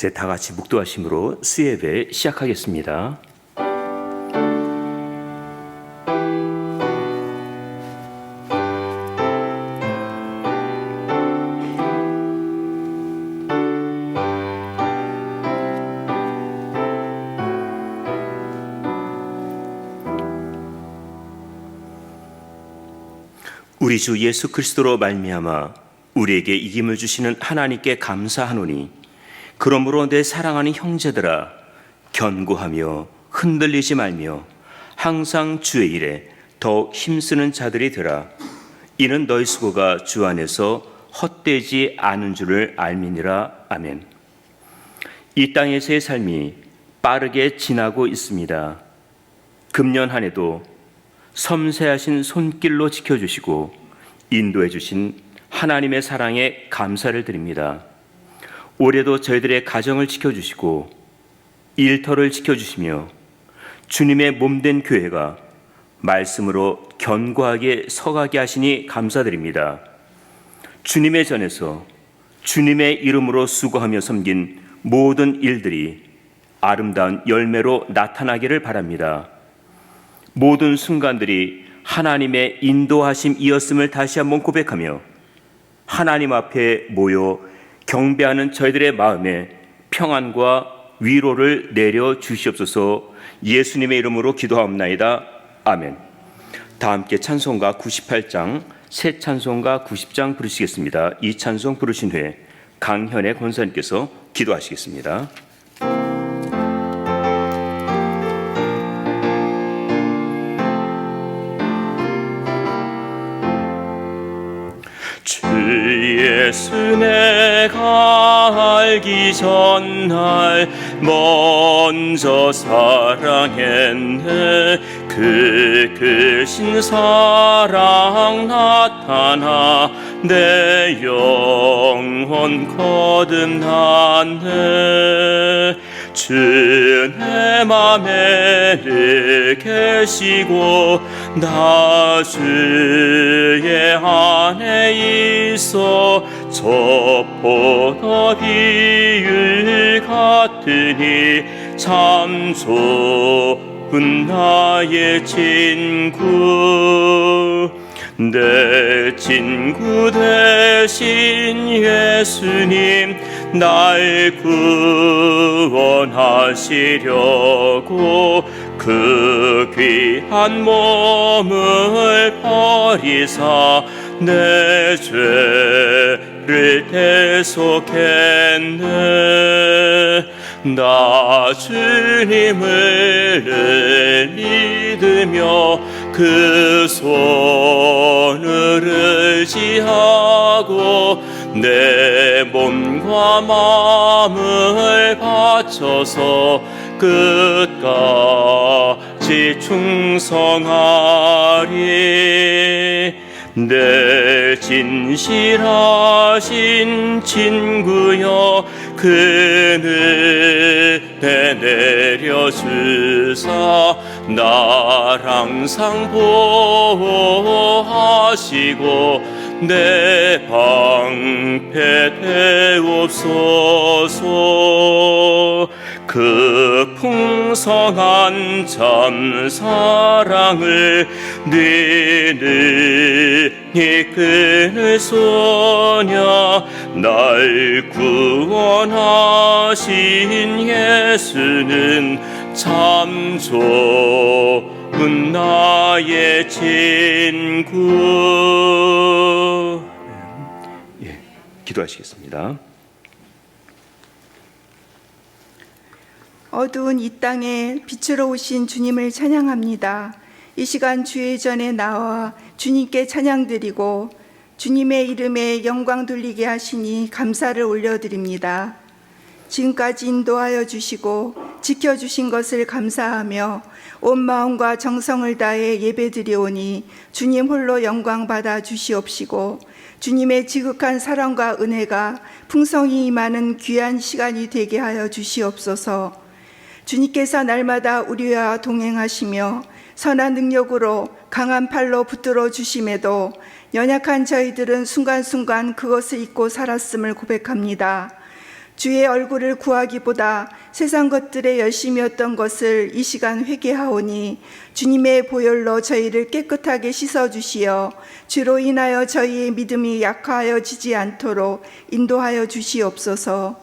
이제 다 같이 묵도하심으로 수예배 시작하겠습니다. 우리 주 예수 그리스도로 말미암아 우리에게 이김을 주시는 하나님께 감사하노니, 그러므로 내 사랑하는 형제들아, 견고하며 흔들리지 말며 항상 주의 일에 더욱 힘쓰는 자들이 되라. 이는 너희 수고가 주 안에서 헛되지 않은 줄을 알미니라. 아멘. 이 땅에서의 삶이 빠르게 지나고 있습니다. 금년 한 해도 섬세하신 손길로 지켜주시고 인도해 주신 하나님의 사랑에 감사를 드립니다. 올해도 저희들의 가정을 지켜주시고 일터를 지켜주시며 주님의 몸된 교회가 말씀으로 견고하게 서가게 하시니 감사드립니다. 주님의 전에서 주님의 이름으로 수고하며 섬긴 모든 일들이 아름다운 열매로 나타나기를 바랍니다. 모든 순간들이 하나님의 인도하심이었음을 다시 한번 고백하며 하나님 앞에 모여 경배하는 저희들의 마음에 평안과 위로를 내려 주시옵소서. 예수님의 이름으로 기도하옵나이다. 아멘. 다 함께 찬송가 98장, 새 찬송가 90장 부르시겠습니다. 이 찬송 부르신 후에 강현애 권사님께서 기도하시겠습니다. 주 예수 내가 알기 전날 먼저 사랑했네. 그 크신 사랑 나타나 내 영혼 거듭났네. 주 내 맘에 늘 계시고 나 주의 안에 있어 저 포도 비율 같으니 참 좋은 나의 친구. 내 친구 되신 예수님 날 구원하시려고 그 귀한 몸을 버리사 내 죄를 대속했네. 나 주님을 늘 믿으며 그 손을 의지하고 내 몸과 마음을 바쳐서 끝까지 충성하리. 내 진실하신 친구여 그 은혜 내려주사 날 항상 보호하시고 내 방패 되옵소서. 그 풍성한 참 사랑을 능히 끊을 소냐. 날 구원하신 예수는 참 좋은 나의 친구. 기도하시겠습니다. 어두운 이 땅에 빛으로 오신 주님을 찬양합니다. 이 시간 주의 전에 나와 주님께 찬양드리고 주님의 이름에 영광 돌리게 하시니 감사를 올려드립니다. 지금까지 인도하여 주시고 지켜주신 것을 감사하며 온 마음과 정성을 다해 예배드리오니 주님 홀로 영광 받아 주시옵시고 주님의 지극한 사랑과 은혜가 풍성히 임하는 귀한 시간이 되게 하여 주시옵소서. 주님께서 날마다 우리와 동행하시며 선한 능력으로 강한 팔로 붙들어 주심에도 연약한 저희들은 순간순간 그것을 잊고 살았음을 고백합니다. 주의 얼굴을 구하기보다 세상 것들에 열심이었던 것을 이 시간 회개하오니 주님의 보혈로 저희를 깨끗하게 씻어주시어 주로 인하여 저희의 믿음이 약화하여지지 않도록 인도하여 주시옵소서.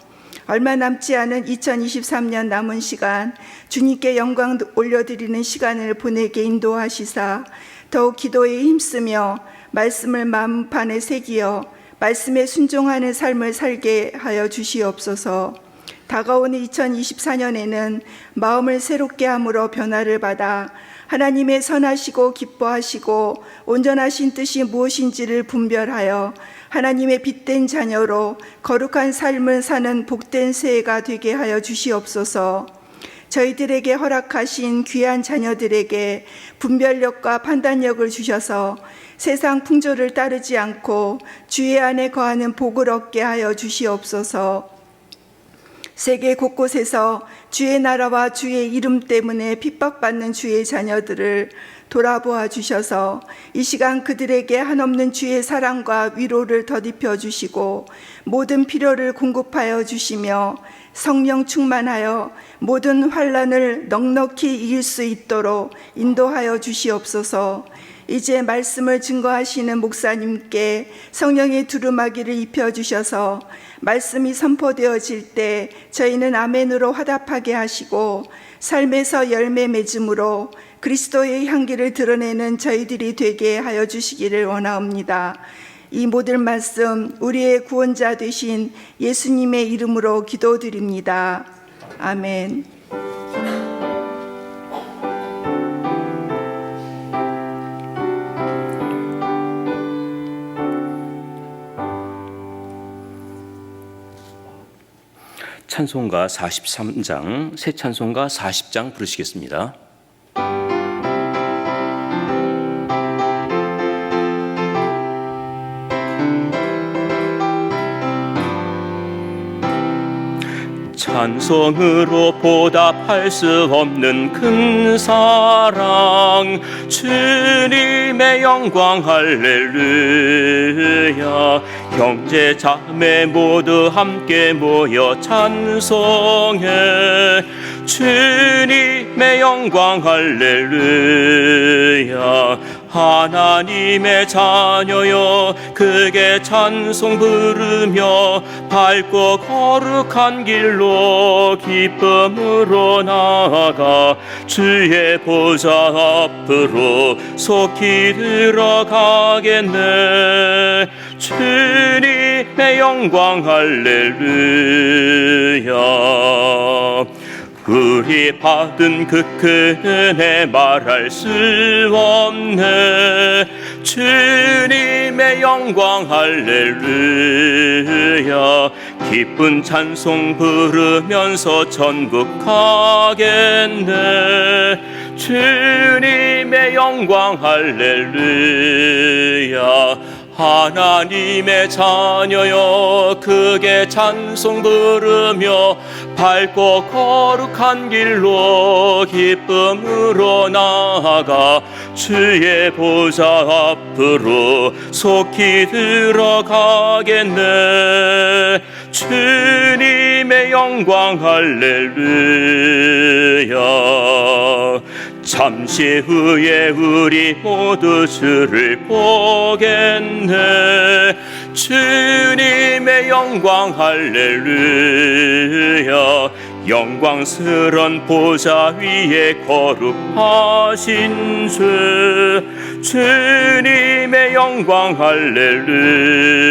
얼마 남지 않은 2023년 남은 시간 주님께 영광 올려드리는 시간을 보내게 인도하시사 더욱 기도에 힘쓰며 말씀을 마음판에 새기어 말씀에 순종하는 삶을 살게 하여 주시옵소서. 다가오는 2024년에는 마음을 새롭게 함으로 변화를 받아 하나님의 선하시고 기뻐하시고 온전하신 뜻이 무엇인지를 분별하여 하나님의 빛된 자녀로 거룩한 삶을 사는 복된 새해가 되게 하여 주시옵소서. 저희들에게 허락하신 귀한 자녀들에게 분별력과 판단력을 주셔서 세상 풍조를 따르지 않고 주의 안에 거하는 복을 얻게 하여 주시옵소서. 세계 곳곳에서 주의 나라와 주의 이름 때문에 핍박받는 주의 자녀들을 돌아보아 주셔서 이 시간 그들에게 한없는 주의 사랑과 위로를 덧입혀 주시고 모든 필요를 공급하여 주시며 성령 충만하여 모든 환난을 넉넉히 이길 수 있도록 인도하여 주시옵소서. 이제 말씀을 증거하시는 목사님께 성령의 두루마기를 입혀주셔서 말씀이 선포되어질 때 저희는 아멘으로 화답하게 하시고 삶에서 열매 맺음으로 그리스도의 향기를 드러내는 저희들이 되게 하여 주시기를 원하옵니다. 이 모든 말씀 우리의 구원자 되신 예수님의 이름으로 기도드립니다. 아멘. 찬송가 43장, 새 찬송가 40장 부르시겠습니다. 찬송으로 보답할 수 없는 큰 사랑, 주님의 영광 할렐루야. 형제 자매 모두 함께 모여 찬송해. 주님의 영광 할렐루야. 하나님의 자녀여 크게 찬송 부르며 밝고 거룩한 길로 기쁨으로 나아가 주의 보좌 앞으로 속히 들어가겠네. 주님의 영광 할렐루야. 우리 받은 그 큰 은혜 말할 수 없네. 주님의 영광 할렐루야. 기쁜 찬송 부르면서 천국 가겠네. 주님의 영광 할렐루야. 하나님의 자녀여 크게 찬송 부르며 밝고 거룩한 길로 기쁨으로 나아가 주의 보좌 앞으로 속히 들어가겠네. 주님의 영광 할렐루야. 잠시 후에 우리 모두 주를 보겠네. 주님의 영광 할렐루야. 영광스런 보좌 위에 거룩하신 주, 주님의 영광 할렐루야.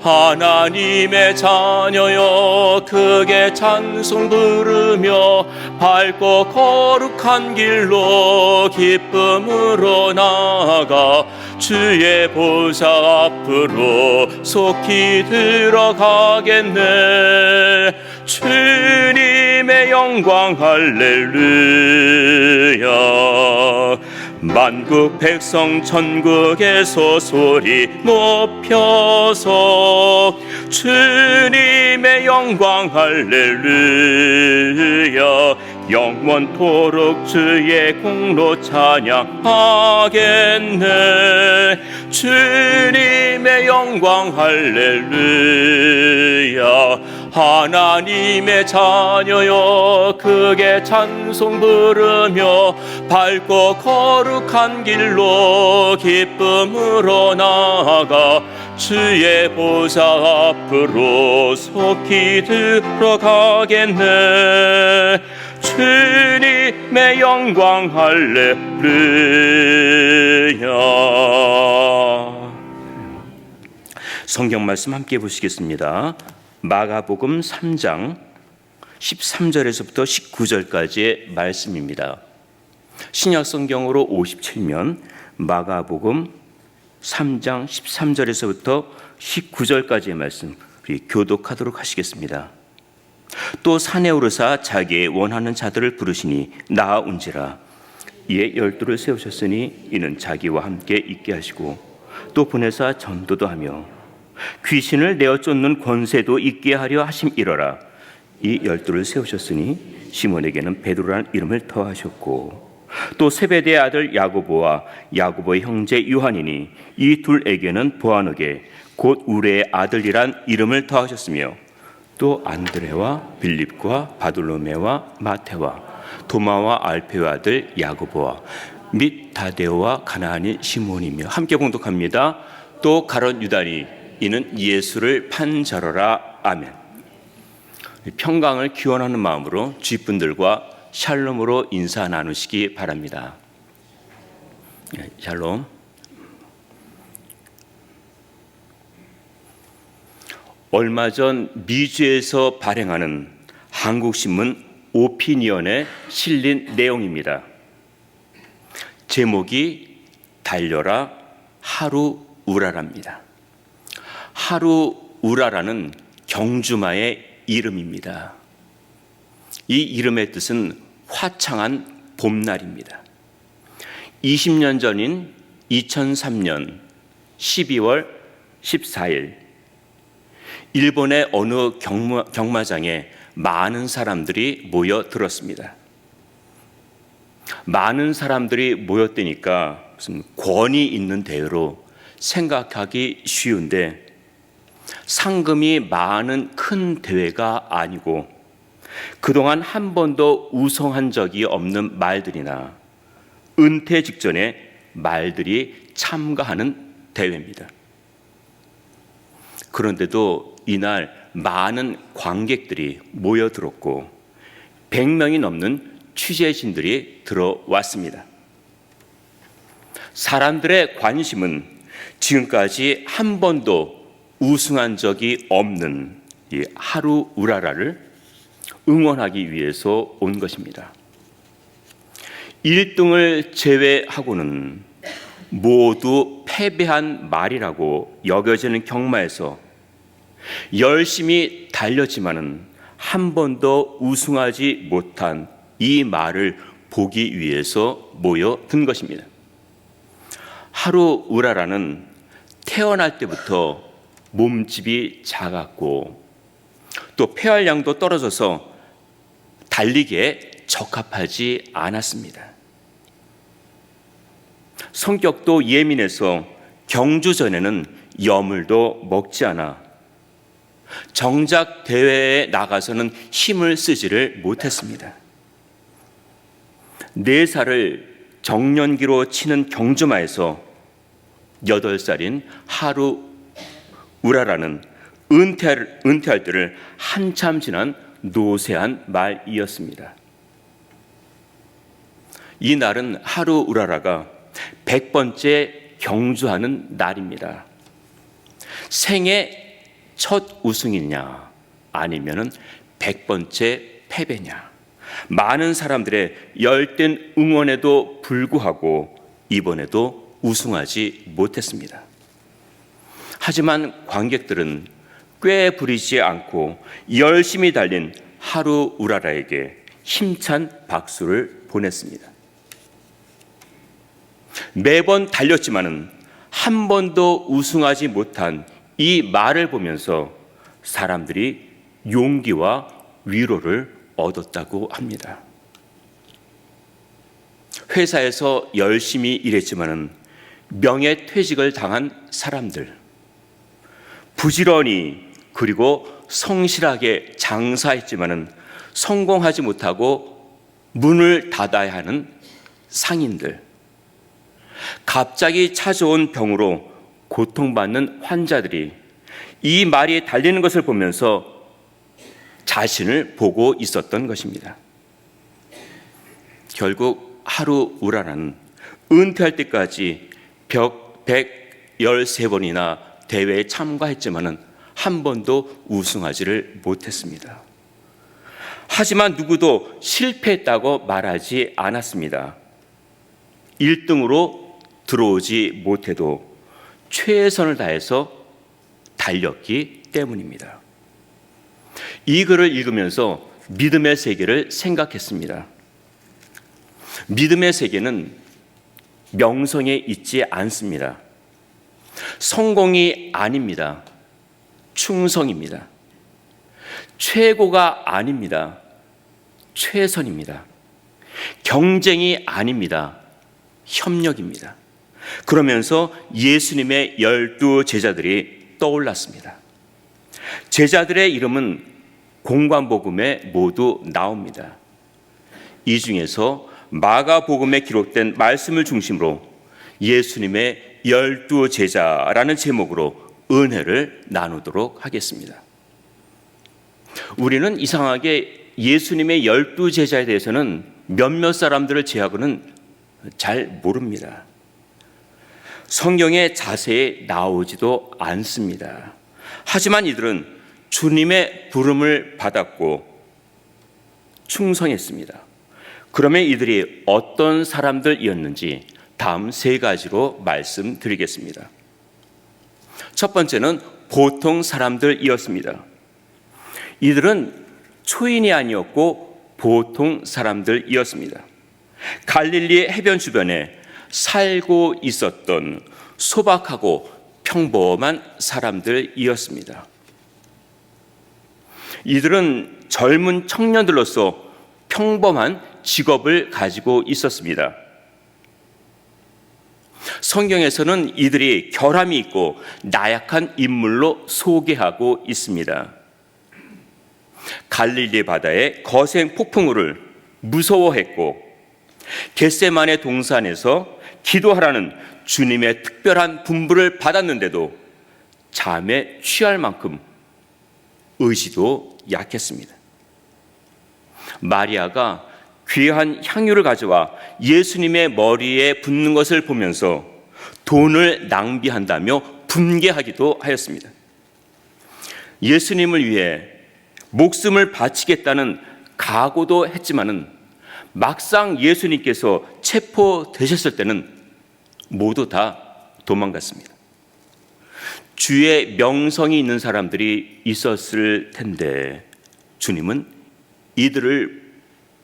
하나님의 자녀여 크게 찬송 부르며 밝고 거룩한 길로 기쁨으로 나아가 주의 보좌 앞으로 속히 들어가겠네. 주님의 영광 할렐루야. 만국 백성 천국에서 소리 높여서 주님의 영광 할렐루야. 영원토록 주의 공로 찬양하겠네. 주님의 영광 할렐루야. 하나님의 자녀여 크게 찬송 부르며 밝고 거룩한 길로 기쁨으로 나아가 주의 보좌 앞으로 속히 들어가겠네. 주님의 영광 할렐루야. 성경 말씀 함께 보시겠습니다. 마가복음 3장 13절에서부터 19절까지의 말씀입니다. 신약 성경으로 57면 마가복음 3장 13절에서부터 19절까지의 말씀 우리 교독하도록 하시겠습니다. 또 산에 오르사 자기의 원하는 자들을 부르시니 나아온지라. 이에 12를 세우셨으니 이는 자기와 함께 있게 하시고 또 보내사 전도도 하며 귀신을 내어 쫓는 권세도 있게 하려 하심이러라. 이 12를 세우셨으니 시몬에게는 베드로라는 이름을 더하셨고 또 세베대의 아들 야고보와 야고보의 형제 요한이니 이 둘에게는 보아너게 곧 우레의 아들이란 이름을 더하셨으며 또 안드레와 빌립과 바돌로메와 마테와 도마와 알페의 아들 야고보와 및 다데오와 가나안인 시몬이며 함께 봉독합니다. 또 가룟 유다니 이는 예수를 판 자로라. 아멘. 평강을 기원하는 마음으로 주위분들과 샬롬으로 인사 나누시기 바랍니다. 샬롬. 얼마 전 미주에서 발행하는 한국신문 오피니언에 실린 내용입니다. 제목이 달려라 하루 우라라입니다. 하루 우라라는 경주마의 이름입니다. 이 이름의 뜻은 화창한 봄날입니다. 20년 전인 2003년 12월 14일 일본의 어느 경마장에 많은 사람들이 모여들었습니다. 많은 사람들이 모였다니까 무슨 권위 있는 대회로 생각하기 쉬운데 상금이 많은 큰 대회가 아니고 그동안 한 번도 우승한 적이 없는 말들이나 은퇴 직전에 말들이 참가하는 대회입니다. 그런데도 이날 많은 관객들이 모여들었고 100명이 넘는 취재진들이 들어왔습니다. 사람들의 관심은 지금까지 한 번도 우승한 적이 없는 이 하루 우라라를 응원하기 위해서 온 것입니다. 1등을 제외하고는 모두 패배한 말이라고 여겨지는 경마에서 열심히 달렸지만은 한 번도 우승하지 못한 이 말을 보기 위해서 모여든 것입니다. 하루 우라라는 태어날 때부터 몸집이 작았고 또 폐활량도 떨어져서 달리기에 적합하지 않았습니다. 성격도 예민해서 경주 전에는 여물도 먹지 않아 정작 대회에 나가서는 힘을 쓰지를 못했습니다. 4살을 정년기로 치는 경주마에서 8살인 하루 우라라는 은퇴할 때를 한참 지난 노쇠한 말이었습니다. 이 날은 하루 우라라가 100번째 경주하는 날입니다. 생애 첫 우승이냐 아니면은 100번째 패배냐. 많은 사람들의 열띤 응원에도 불구하고 이번에도 우승하지 못했습니다. 하지만 관객들은 꽤 부리지 않고 열심히 달린 하루 우라라에게 힘찬 박수를 보냈습니다. 매번 달렸지만은 한 번도 우승하지 못한 이 말을 보면서 사람들이 용기와 위로를 얻었다고 합니다. 회사에서 열심히 일했지만은 명예퇴직을 당한 사람들, 부지런히 그리고 성실하게 장사했지만은 성공하지 못하고 문을 닫아야 하는 상인들, 갑자기 찾아온 병으로 고통받는 환자들이 이 말이 달리는 것을 보면서 자신을 보고 있었던 것입니다. 결국 하루 우라는 은퇴할 때까지 113번이나 대회에 참가했지만은 한 번도 우승하지를 못했습니다. 하지만 누구도 실패했다고 말하지 않았습니다. 1등으로 들어오지 못해도 최선을 다해서 달렸기 때문입니다. 이 글을 읽으면서 믿음의 세계를 생각했습니다. 믿음의 세계는 명성에 있지 않습니다. 성공이 아닙니다. 충성입니다. 최고가 아닙니다. 최선입니다. 경쟁이 아닙니다. 협력입니다. 그러면서 예수님의 12 제자들이 떠올랐습니다. 제자들의 이름은 공관복음에 모두 나옵니다. 이 중에서 마가복음에 기록된 말씀을 중심으로 예수님의 12 제자라는 제목으로 은혜를 나누도록 하겠습니다. 우리는 이상하게 예수님의 12 제자에 대해서는 몇몇 사람들을 제하고는 잘 모릅니다. 성경에 자세히 나오지도 않습니다. 하지만 이들은 주님의 부름을 받았고 충성했습니다. 그러면 이들이 어떤 사람들이었는지 다음 3가지로 말씀드리겠습니다. 첫 번째는 보통 사람들이었습니다. 이들은 초인이 아니었고 보통 사람들이었습니다. 갈릴리 해변 주변에 살고 있었던 소박하고 평범한 사람들이었습니다. 이들은 젊은 청년들로서 평범한 직업을 가지고 있었습니다. 성경에서는 이들이 결함이 있고 나약한 인물로 소개하고 있습니다. 갈릴리 바다의 거센 폭풍우를 무서워했고 겟세마네 동산에서 기도하라는 주님의 특별한 분부를 받았는데도 잠에 취할 만큼 의지도 약했습니다. 마리아가 귀한 향유를 가져와 예수님의 머리에 붓는 것을 보면서 돈을 낭비한다며 분개하기도 하였습니다. 예수님을 위해 목숨을 바치겠다는 각오도 했지만은 막상 예수님께서 체포되셨을 때는 모두 다 도망갔습니다. 주의 명성이 있는 사람들이 있었을 텐데 주님은 이들을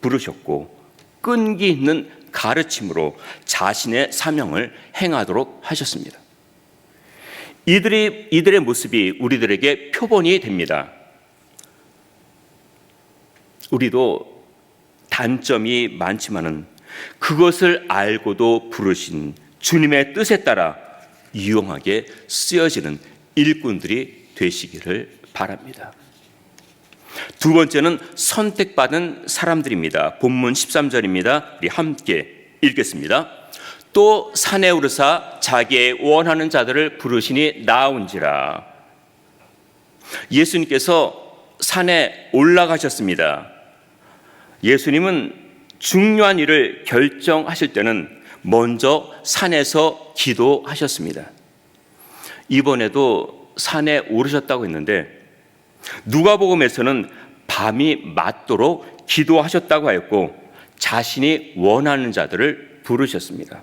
부르셨고 끈기 있는 가르침으로 자신의 사명을 행하도록 하셨습니다. 이들의 모습이 우리들에게 표본이 됩니다. 우리도 단점이 많지만은 그것을 알고도 부르신 주님의 뜻에 따라 유용하게 쓰여지는 일꾼들이 되시기를 바랍니다. 두 번째는 선택받은 사람들입니다. 본문 13절입니다. 우리 함께 읽겠습니다. 또 산에 오르사 자기의 원하는 자들을 부르시니 나온지라. 예수님께서 산에 올라가셨습니다. 예수님은 중요한 일을 결정하실 때는 먼저 산에서 기도하셨습니다. 이번에도 산에 오르셨다고 했는데 누가복음에서는 밤이 맞도록 기도하셨다고 하였고 자신이 원하는 자들을 부르셨습니다.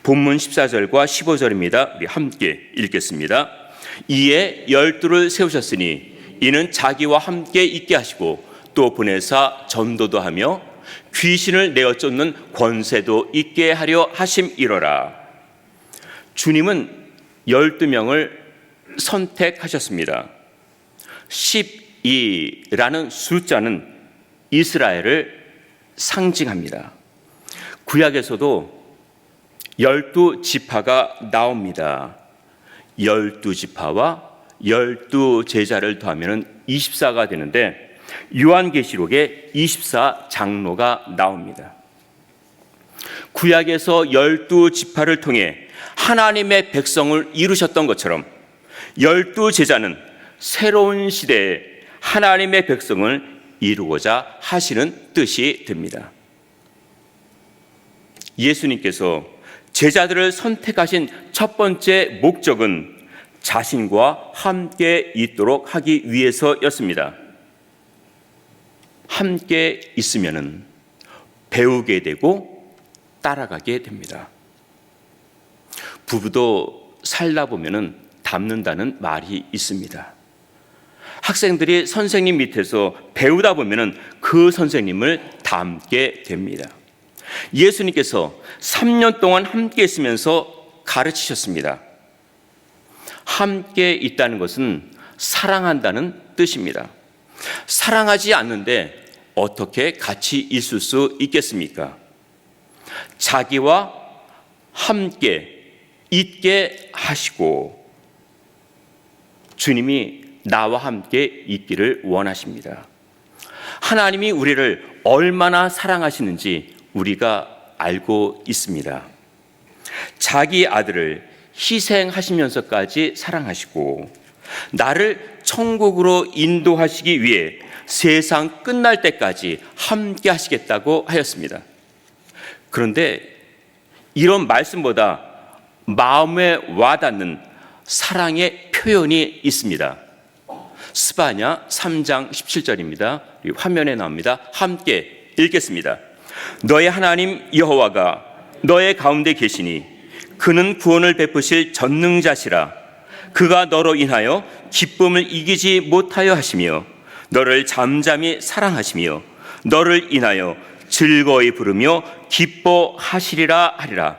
본문 14절과 15절입니다. 우리 함께 읽겠습니다. 이에 12를 세우셨으니 이는 자기와 함께 있게 하시고 또 보내사 전도도 하며 귀신을 내어 쫓는 권세도 있게 하려 하심이로라. 주님은 12명을 선택하셨습니다. 12라는 숫자는 이스라엘을 상징합니다. 구약에서도 12지파가 나옵니다. 12지파와 12 제자를 더하면 24가 되는데 요한계시록에 24 장로가 나옵니다. 구약에서 12 지파를 통해 하나님의 백성을 이루셨던 것처럼 12 제자는 새로운 시대에 하나님의 백성을 이루고자 하시는 뜻이 됩니다. 예수님께서 제자들을 선택하신 첫 번째 목적은 자신과 함께 있도록 하기 위해서였습니다. 함께 있으면 배우게 되고 따라가게 됩니다. 부부도 살다 보면 닮는다는 말이 있습니다. 학생들이 선생님 밑에서 배우다 보면 그 선생님을 닮게 됩니다. 예수님께서 3년 동안 함께 있으면서 가르치셨습니다. 함께 있다는 것은 사랑한다는 뜻입니다. 사랑하지 않는데 어떻게 같이 있을 수 있겠습니까? 자기와 함께 있게 하시고 주님이 나와 함께 있기를 원하십니다. 하나님이 우리를 얼마나 사랑하시는지 우리가 알고 있습니다. 자기 아들을 희생하시면서까지 사랑하시고 나를 천국으로 인도하시기 위해 세상 끝날 때까지 함께 하시겠다고 하였습니다. 그런데 이런 말씀보다 마음에 와닿는 사랑의 표현이 있습니다. 스바냐 3장 17절입니다. 화면에 나옵니다. 함께 읽겠습니다. 너의 하나님 여호와가 너의 가운데 계시니 그는 구원을 베푸실 전능자시라. 그가 너로 인하여 기쁨을 이기지 못하여 하시며 너를 잠잠히 사랑하시며 너를 인하여 즐거이 부르며 기뻐하시리라 하리라.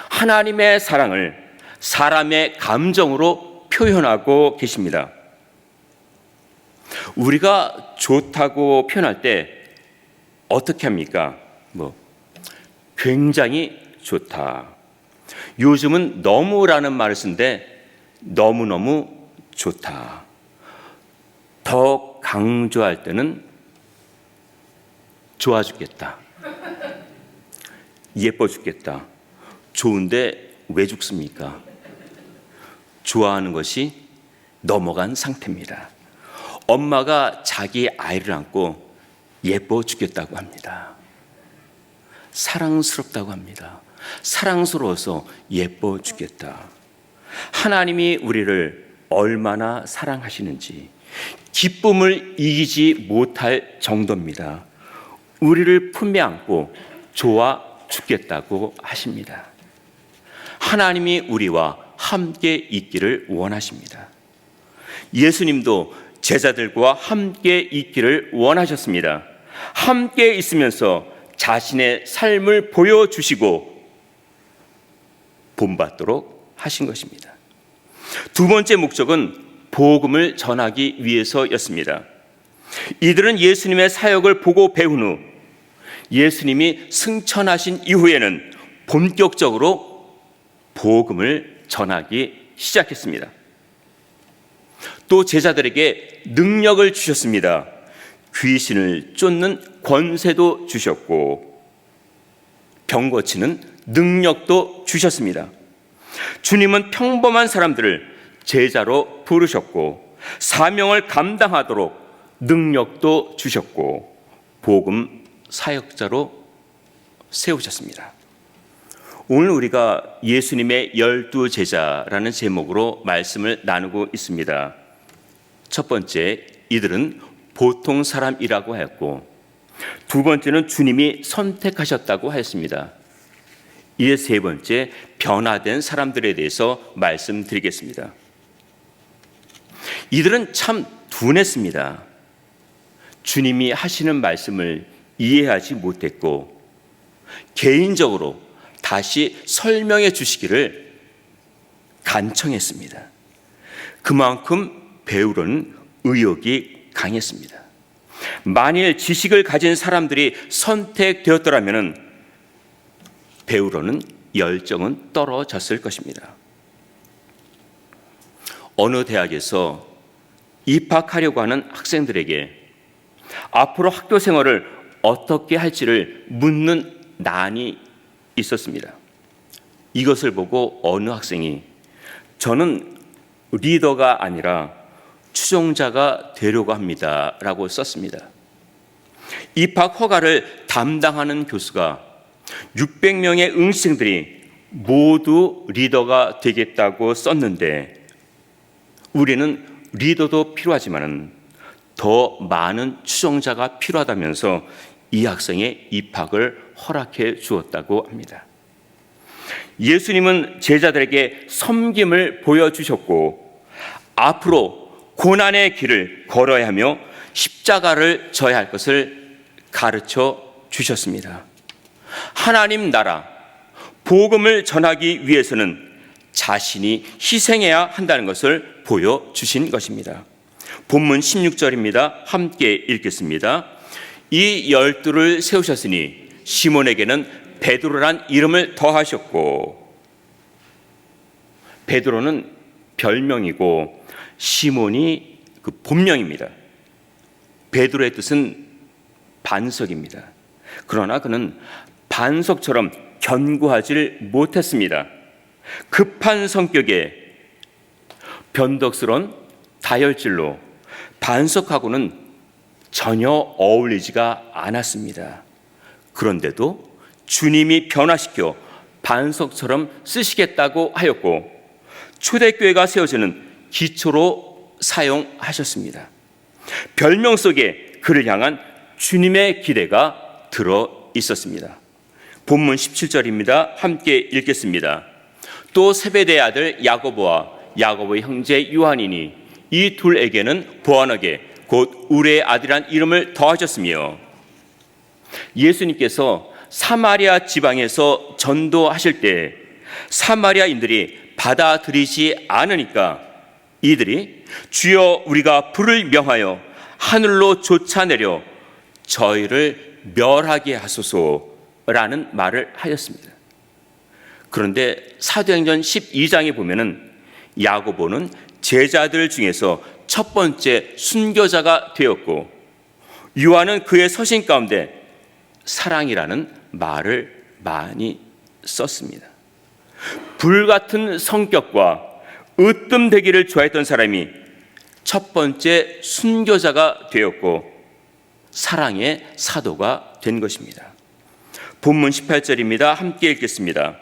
하나님의 사랑을 사람의 감정으로 표현하고 계십니다. 우리가 좋다고 표현할 때 어떻게 합니까? 굉장히 좋다. 요즘은 너무라는 말을 쓰는데 너무너무 좋다. 더 강조할 때는 좋아 죽겠다. 예뻐 죽겠다. 좋은데 왜 죽습니까? 좋아하는 것이 넘어간 상태입니다. 엄마가 자기 아이를 안고 예뻐 죽겠다고 합니다. 사랑스럽다고 합니다. 사랑스러워서 예뻐 죽겠다. 하나님이 우리를 얼마나 사랑하시는지 기쁨을 이기지 못할 정도입니다. 우리를 품에 안고 좋아 죽겠다고 하십니다. 하나님이 우리와 함께 있기를 원하십니다. 예수님도 제자들과 함께 있기를 원하셨습니다. 함께 있으면서 자신의 삶을 보여주시고 본받도록 하신 것입니다. 두 번째 목적은 복음을 전하기 위해서였습니다. 이들은 예수님의 사역을 보고 배운 후 예수님이 승천하신 이후에는 본격적으로 복음을 전하기 시작했습니다. 또 제자들에게 능력을 주셨습니다. 귀신을 쫓는 권세도 주셨고 병 고치는 능력도 주셨습니다. 주님은 평범한 사람들을 제자로 부르셨고 사명을 감당하도록 능력도 주셨고 복음 사역자로 세우셨습니다. 오늘 우리가 예수님의 12 제자라는 제목으로 말씀을 나누고 있습니다. 첫 번째, 이들은 보통 사람이라고 하였고 두 번째는 주님이 선택하셨다고 하였습니다. 이제 세 번째, 변화된 사람들에 대해서 말씀드리겠습니다. 이들은 참 둔했습니다. 주님이 하시는 말씀을 이해하지 못했고 개인적으로 다시 설명해 주시기를 간청했습니다. 그만큼 배우려는 의욕이 강했습니다. 만일 지식을 가진 사람들이 선택되었더라면 배우려는 열정은 떨어졌을 것입니다. 어느 대학에서 입학하려고 하는 학생들에게 앞으로 학교 생활을 어떻게 할지를 묻는 난이 있었습니다. 이것을 보고 어느 학생이 저는 리더가 아니라 추종자가 되려고 합니다 라고 썼습니다. 입학 허가를 담당하는 교수가 600명의 응시생들이 모두 리더가 되겠다고 썼는데 우리는 리더도 필요하지만 더 많은 추종자가 필요하다면서 이 학생의 입학을 허락해 주었다고 합니다. 예수님은 제자들에게 섬김을 보여주셨고 앞으로 고난의 길을 걸어야 하며 십자가를 져야 할 것을 가르쳐 주셨습니다. 하나님 나라, 복음을 전하기 위해서는 자신이 희생해야 한다는 것을 보여주신 것입니다. 본문 16절입니다. 함께 읽겠습니다. 이 12를 세우셨으니 시몬에게는 베드로란 이름을 더하셨고, 베드로는 별명이고 시몬이 그 본명입니다. 베드로의 뜻은 반석입니다. 그러나 그는 반석처럼 견고하지 못했습니다. 급한 성격에 변덕스러운 다혈질로 반석하고는 전혀 어울리지가 않았습니다. 그런데도 주님이 변화시켜 반석처럼 쓰시겠다고 하였고 초대교회가 세워지는 기초로 사용하셨습니다. 별명 속에 그를 향한 주님의 기대가 들어 있었습니다. 본문 17절입니다. 함께 읽겠습니다. 또 세베대의 아들 야고보와 야고보의 형제 요한이니 이 둘에게는 보아너게 곧 우레의 아들이란 이름을 더하셨으며, 예수님께서 사마리아 지방에서 전도하실 때 사마리아인들이 받아들이지 않으니까 이들이 주여 우리가 불을 명하여 하늘로 쫓아내려 저희를 멸하게 하소서라는 말을 하였습니다. 그런데 사도행전 12장에 보면은 야고보는 제자들 중에서 첫 번째 순교자가 되었고 요한은 그의 서신 가운데 사랑이라는 말을 많이 썼습니다. 불같은 성격과 으뜸되기를 좋아했던 사람이 첫 번째 순교자가 되었고 사랑의 사도가 된 것입니다. 본문 18절입니다. 함께 읽겠습니다.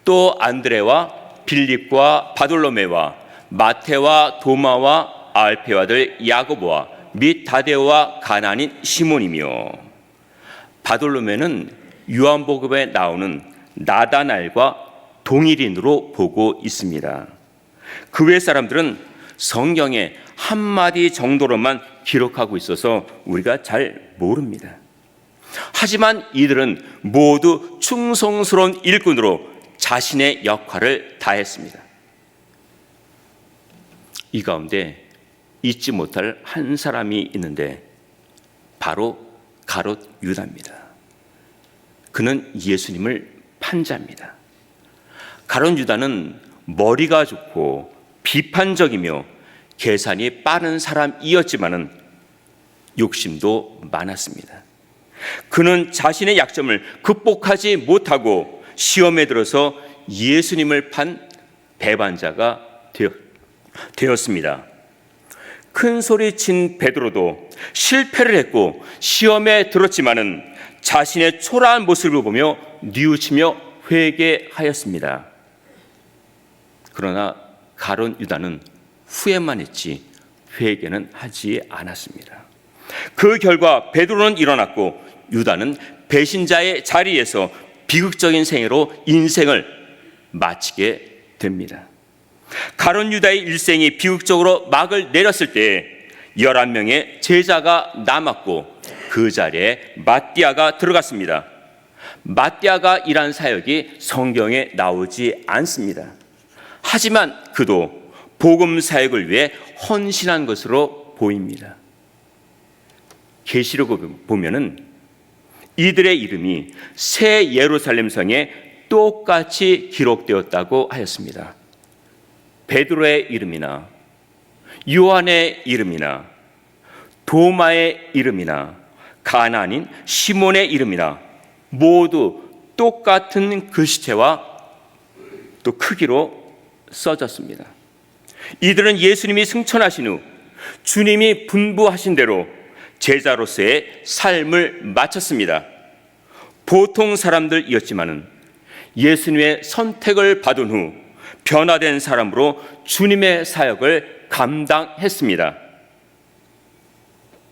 또 안드레와 빌립과 바돌로메와 마테와 도마와 알페와 아들 야고보와 및 다데오와 가나안인 시몬이며, 바돌로메는 요한복음에 나오는 나다나엘과 동일인으로 보고 있습니다. 그 외 사람들은 성경에 한마디 정도로만 기록하고 있어서 우리가 잘 모릅니다. 하지만 이들은 모두 충성스러운 일꾼으로 자신의 역할을 다했습니다. 이 가운데 잊지 못할 한 사람이 있는데 바로 가롯 유다입니다. 그는 예수님을 판자입니다. 가롯 유다는 머리가 좋고 비판적이며 계산이 빠른 사람이었지만은 욕심도 많았습니다. 그는 자신의 약점을 극복하지 못하고 시험에 들어서 예수님을 판 배반자가 되었습니다. 큰 소리 친 베드로도 실패를 했고 시험에 들었지만은 자신의 초라한 모습을 보며 뉘우치며 회개하였습니다. 그러나 가룟 유다는 후회만 했지 회개는 하지 않았습니다. 그 결과 베드로는 일어났고 유다는 배신자의 자리에서 비극적인 생애로 인생을 마치게 됩니다. 가룟 유다의 일생이 비극적으로 막을 내렸을 때 11명의 제자가 남았고 그 자리에 마띠아가 들어갔습니다. 마띠아가 일한 사역이 성경에 나오지 않습니다. 하지만 그도 복음 사역을 위해 헌신한 것으로 보입니다. 계시록을 보면은 이들의 이름이 새 예루살렘 성에 똑같이 기록되었다고 하였습니다. 베드로의 이름이나 요한의 이름이나 도마의 이름이나 가나안인 시몬의 이름이나 모두 똑같은 글씨체와 또 크기로 써졌습니다. 이들은 예수님이 승천하신 후 주님이 분부하신 대로 제자로서의 삶을 마쳤습니다. 보통 사람들이었지만은 예수님의 선택을 받은 후 변화된 사람으로 주님의 사역을 감당했습니다.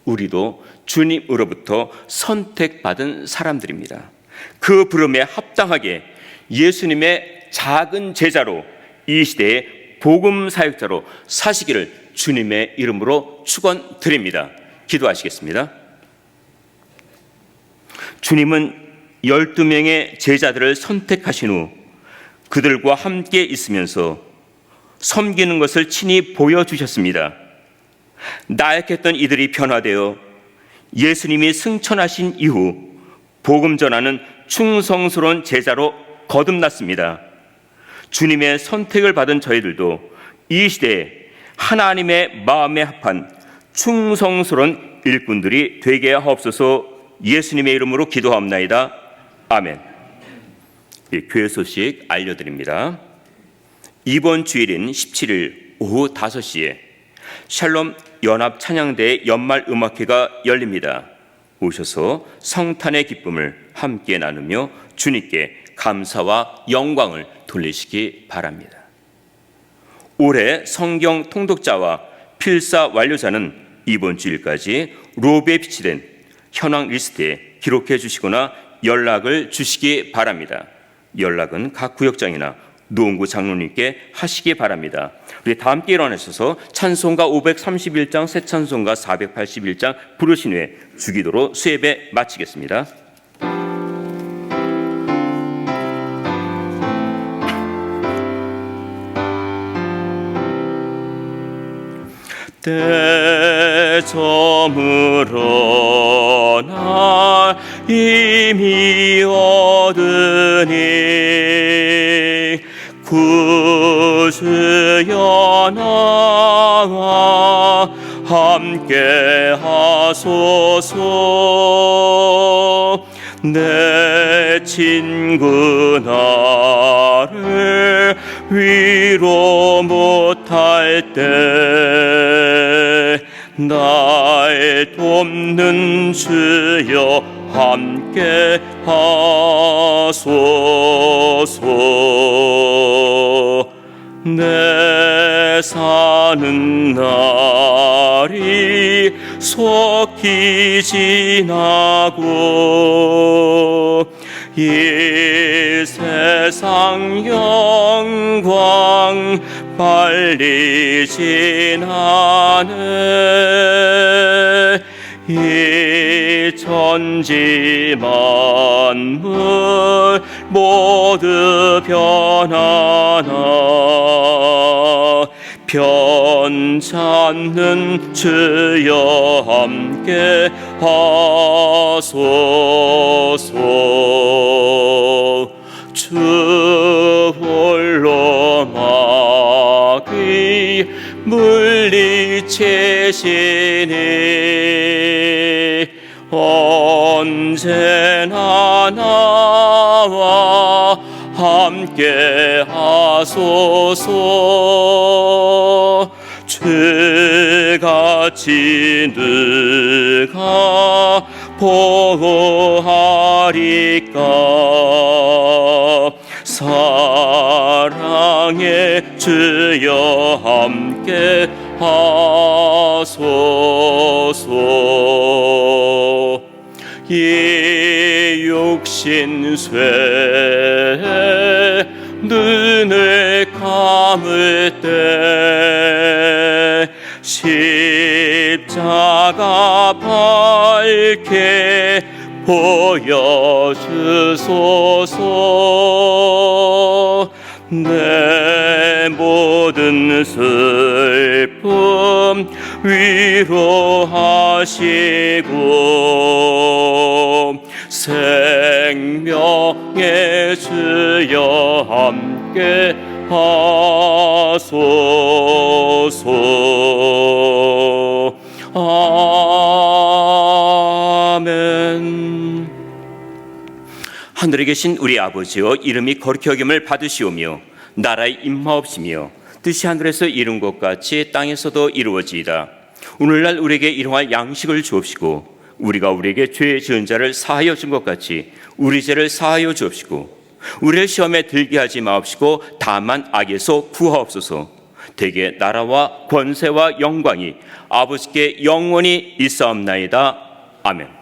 우리도 주님으로부터 선택받은 사람들입니다. 그 부름에 합당하게 예수님의 작은 제자로 이 시대의 복음 사역자로 사시기를 주님의 이름으로 축원드립니다. 기도하시겠습니다. 주님은 12명의 제자들을 선택하신 후 그들과 함께 있으면서 섬기는 것을 친히 보여주셨습니다. 나약했던 이들이 변화되어 예수님이 승천하신 이후 복음 전하는 충성스러운 제자로 거듭났습니다. 주님의 선택을 받은 저희들도 이 시대에 하나님의 마음에 합한 충성스러운 일꾼들이 되게 하옵소서. 예수님의 이름으로 기도하옵나이다. 아멘. 교회 소식 알려드립니다. 이번 주일인 17일 오후 5시에 샬롬 연합 찬양대의 연말 음악회가 열립니다. 오셔서 성탄의 기쁨을 함께 나누며 주님께 감사와 영광을 돌리시기 바랍니다. 올해 성경 통독자와 필사 완료자는 이번 주일까지 로비에 비치된 현황 리스트에 기록해 주시거나 연락을 주시기 바랍니다. 연락은 각 구역장이나 노원구 장로님께 하시기 바랍니다. 우리 다 함께 일어나셔서 찬송가 531장, 새 찬송가 481장 부르신 후에 주기도로 수예배 마치겠습니다. 때저물어 날 이미 얻으니 구주여 나와 함께 하소서. 내 친구 나를 위로 못할 때 날 돕는 주여 함께 하소서. 내 사는 날이 속히 지나고 이 세상 영광 빨리 지나네. 이 천지 만물 모두 변하나 편찮는 주여 함께 하소서. 주 홀로 마귀 물리치시니 언제나 나와 함께 하소서. 죄같이 누가 보호하리까. 사랑의 주여 함께 하소서. 이 육신쇠 눈을 감을 때 십자가 밝게 보여주소서. 내 모든 슬픔 위로하시고 생명의 주여 함께 하소서. 하늘에 계신 우리 아버지여 이름이 거룩히 여김을 받으시오며 나라의 임하옵시며 뜻이 하늘에서 이룬 것 같이 땅에서도 이루어지이다. 오늘날 우리에게 일용할 양식을 주옵시고 우리가 우리에게 죄 지은 자를 사하여 준 것 같이 우리 죄를 사하여 주옵시고 우리를 시험에 들게 하지 마옵시고 다만 악에서 구하옵소서. 대개 나라와 권세와 영광이 아버지께 영원히 있사옵나이다. 아멘.